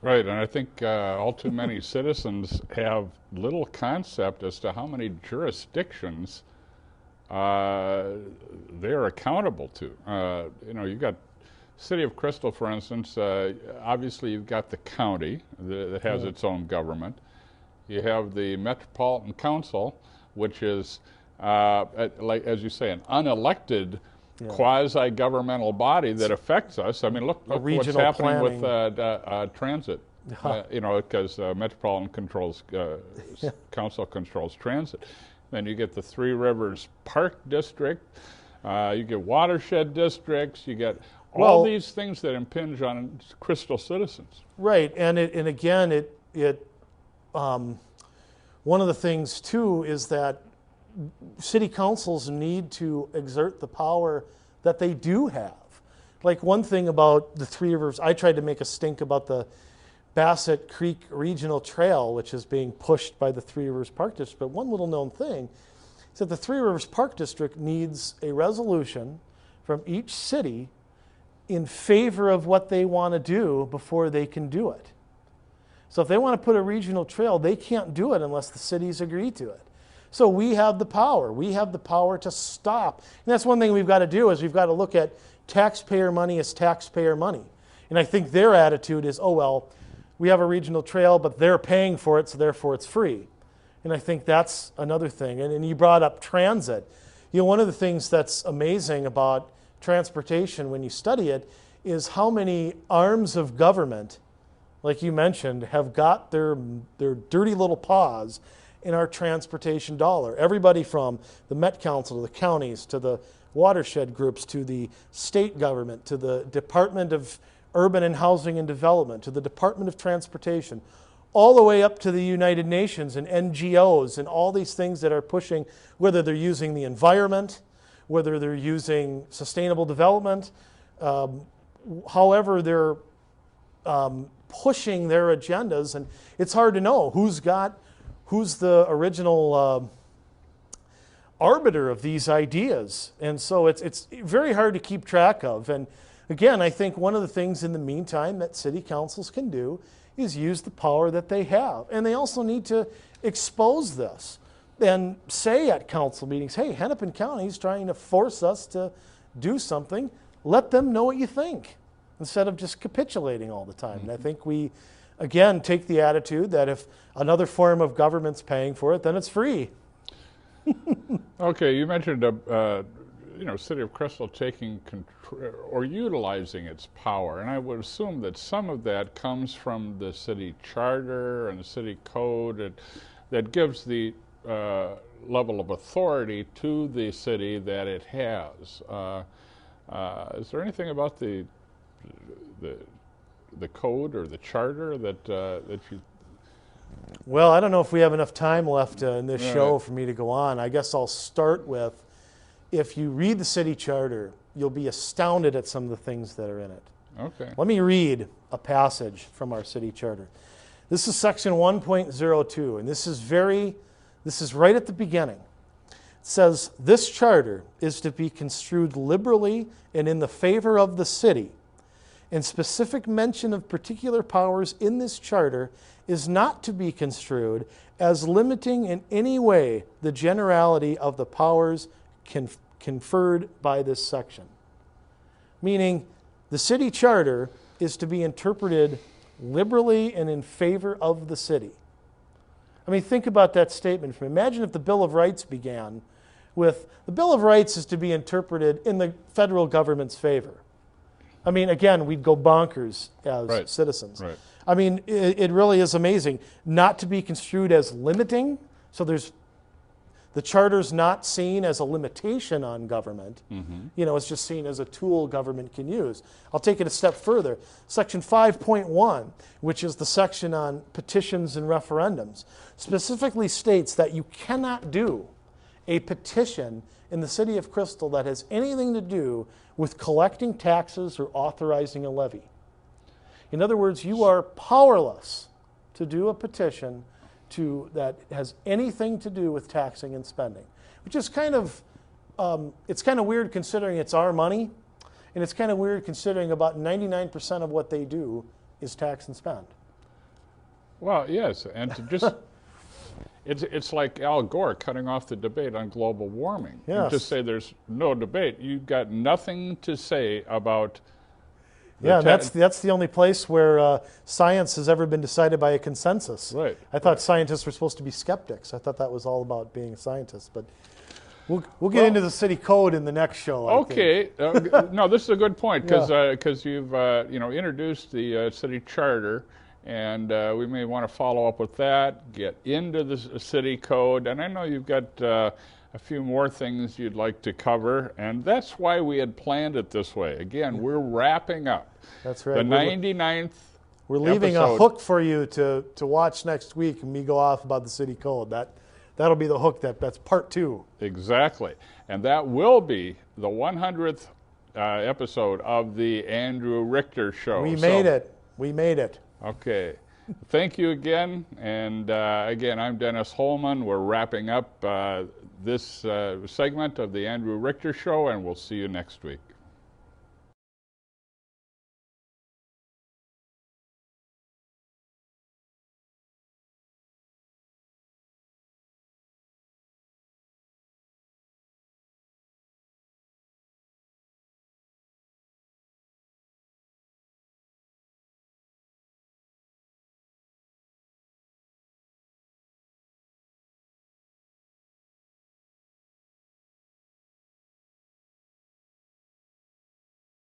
Right, and I think all too many citizens have little concept as to how many jurisdictions uh, they're accountable to. You've got City of Crystal, for instance. Obviously, you've got the county that has its own government. You have the Metropolitan Council, which is, like as you say, an unelected Yeah. quasi-governmental body that affects us. I mean, look what's happening planning. with transit. Because Metropolitan Yeah. Council controls transit. Then you get the Three Rivers Park District. You get watershed districts. You get all these things that impinge on Crystal citizens. Right, and again, one of the things too is that city councils need to exert the power that they do have. Like one thing about the Three Rivers, I tried to make a stink about the Bassett Creek Regional Trail, which is being pushed by the Three Rivers Park District. But one little known thing is that the Three Rivers Park District needs a resolution from each city in favor of what they want to do before they can do it. So if they want to put a regional trail, they can't do it unless the cities agree to it. So we have the power. We have the power to stop. And that's one thing we've got to do is we've got to look at taxpayer money as taxpayer money. And I think their attitude is, oh, well, we have a regional trail, but they're paying for it, so therefore it's free. And I think that's another thing. And you brought up transit. One of the things that's amazing about transportation when you study it is how many arms of government, like you mentioned, have got their dirty little paws in our transportation dollar. Everybody from the Met Council to the counties to the watershed groups to the state government to the Department of Urban and Housing and Development to the Department of Transportation, all the way up to the United Nations and NGOs and all these things that are pushing, whether they're using the environment, whether they're using sustainable development, however they're pushing their agendas. And it's hard to know who's the original arbiter of these ideas. And so it's very hard to keep track of. And again, I think one of the things in the meantime that city councils can do is use the power that they have. And they also need to expose this and say at council meetings, hey, Hennepin County is trying to force us to do something. Let them know what you think instead of just capitulating all the time. And I think we, again, take the attitude that if another form of government's paying for it, then it's free. Okay, you mentioned City of Crystal taking control or utilizing its power, and I would assume that some of that comes from the city charter and the city code that gives the level of authority to the city that it has. Is there anything about the code or the charter that you? Well, I don't know if we have enough time left in this show for me to go on. I guess I'll start with, if you read the city charter, you'll be astounded at some of the things that are in it. Okay. Let me read a passage from our city charter. This is section 1.02, and this is right at the beginning. It says, this charter is to be construed liberally and in the favor of the city, and specific mention of particular powers in this charter is not to be construed as limiting in any way the generality of the powers conferred by this section. Meaning, the city charter is to be interpreted liberally and in favor of the city. I mean, think about that statement. Imagine if the Bill of Rights began with, the Bill of Rights is to be interpreted in the federal government's favor. I mean, again, we'd go bonkers as citizens. Right. I mean, it really is amazing. Not to be construed as limiting. So the charter's not seen as a limitation on government. Mm-hmm. It's just seen as a tool government can use. I'll take it a step further. Section 5.1, which is the section on petitions and referendums, specifically states that you cannot do a petition in the city of Crystal that has anything to do with collecting taxes or authorizing a levy. In other words, you are powerless to do a petition that has anything to do with taxing and spending, which is it's kind of weird considering it's our money, and it's kind of weird considering about 99% of what they do is tax and spend. Well, yes, and to just it's like Al Gore cutting off the debate on global warming. You Yes. just say there's no debate. You've got nothing to say about. Yeah, and that's the only place where science has ever been decided by a consensus. Right. I thought scientists were supposed to be skeptics. I thought that was all about being a scientist. But we'll get into the city code in the next show. I think. Okay. No, this is a good point because you've introduced the city charter, and we may want to follow up with that. Get into the city code, and I know you've got a few more things you'd like to cover, and that's why we had planned it this way. Again, we're wrapping up. That's right. The 99th. We're leaving episode. a hook for you to watch next week, and me go off about the city code. That'll be the hook. That's part 2. Exactly. And that will be the 100th episode of the Andrew Richter Show. We made it. We made it. Okay. Thank you again. And again, I'm Dennis Holman. We're wrapping up this segment of the Andrew Richter Show, and we'll see you next week.